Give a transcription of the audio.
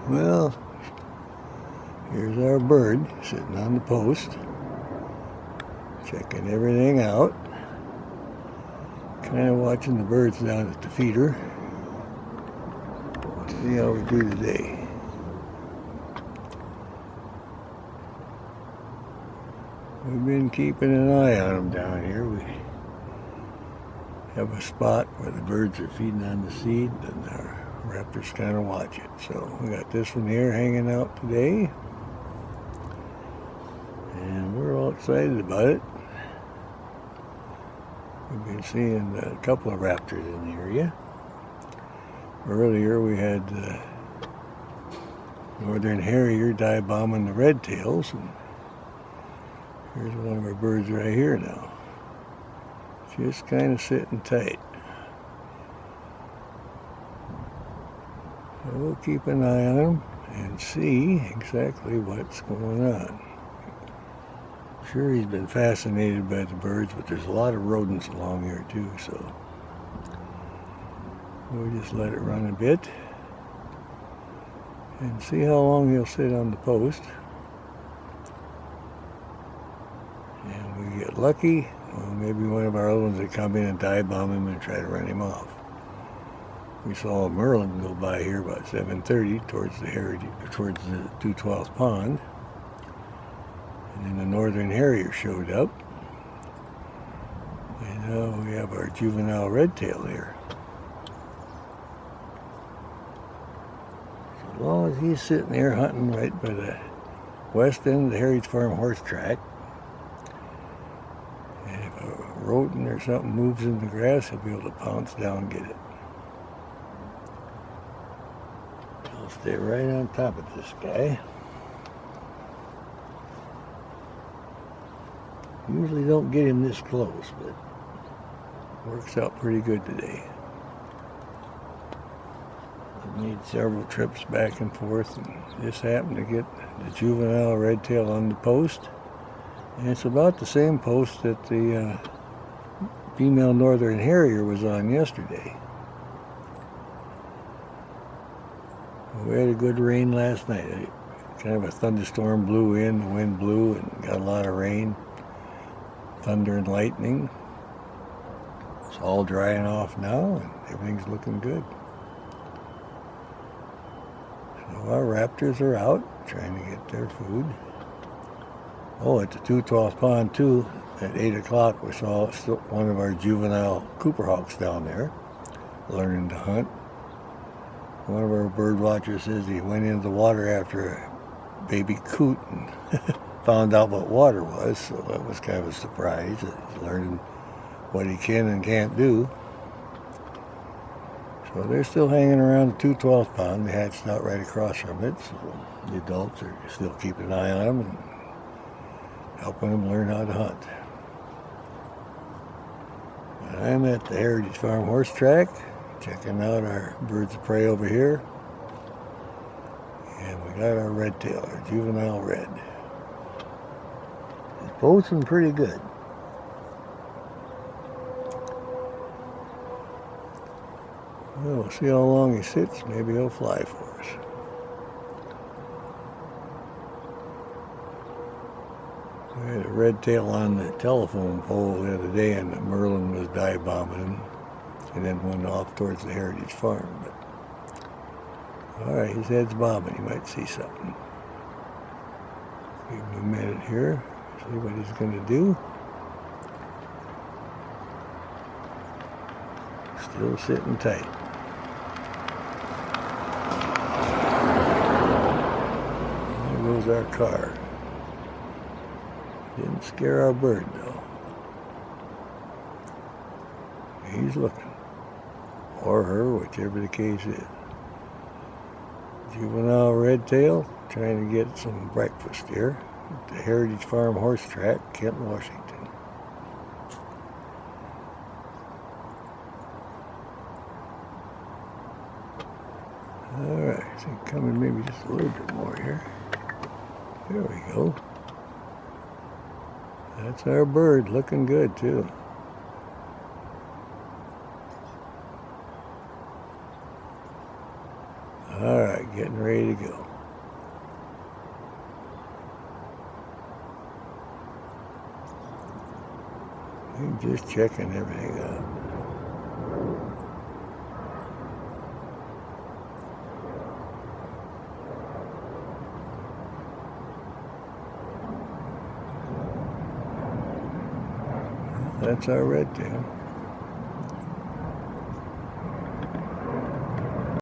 Well, here's our bird sitting on the post, checking everything out. Kind of watching the birds down at the feeder. See how we do today. We've been keeping an eye on them down here. We have a spot where the birds are feeding on the seed, and our raptors kind of watch it. So we got this one here hanging out today, and we're all excited about it. We've been seeing a couple of raptors in the area. Earlier we had northern harrier dive bombing the red-tails, and here's one of our birds right here now. Just kind of sitting tight. So we'll keep an eye on them and see exactly what's going on. I'm sure he's been fascinated by the birds, but there's a lot of rodents along here too, so we'll just let it run a bit and see how long he'll sit on the post. And we get lucky, well, maybe one of our other ones would come in and dive bomb him and try to run him off. We saw a merlin go by here about 7:30 towards the 212th pond, and then the northern harrier showed up, and now we have our juvenile red-tail here. So as long as he's sitting there hunting right by the west end of the Heritage Farm horse track, and if a rodent or something moves in the grass, he'll be able to pounce down and get it. I'll stay right on top of this guy. Usually don't get him this close, but works out pretty good today. I've made several trips back and forth, and just happened to get the juvenile red-tail on the post. And it's about the same post that the female northern harrier was on yesterday. We had a good rain last night. Kind of a thunderstorm blew in, the wind blew, and got a lot of rain, thunder and lightning. It's all drying off now, and everything's looking good. So our raptors are out trying to get their food. Oh, at the 212th pond too, at 8 o'clock we saw one of our juvenile Cooper hawks down there learning to hunt. One of our bird watchers says he went into the water after a baby coot and found out what water was, so that was kind of a surprise. He's learning what he can and can't do. So they're still hanging around the 212th pond. They hatched out right across from it, so the adults are still keeping an eye on them and helping them learn how to hunt. I'm at the Heritage Farm horse track, checking out our birds of prey over here. And we got our red-tail, our juvenile red. He's posting pretty good. Well, we'll see how long he sits. Maybe he'll fly for us. We had a red-tail on the telephone pole the other day, and the merlin was dive bombing him, and then went off towards the Heritage Farm. But all right, his head's bobbing. He might see something. Give him a minute here. See what he's going to do. Still sitting tight. There goes our car. Didn't scare our bird though. He's looking. Or her, whichever the case is. Juvenile red-tail, trying to get some breakfast here at the Heritage Farm horse track, Kent, Washington. Alright, I think coming maybe just a little bit more here. There we go. That's our bird, looking good too. Alright, getting ready to go. I'm just checking everything out. That's our red tail.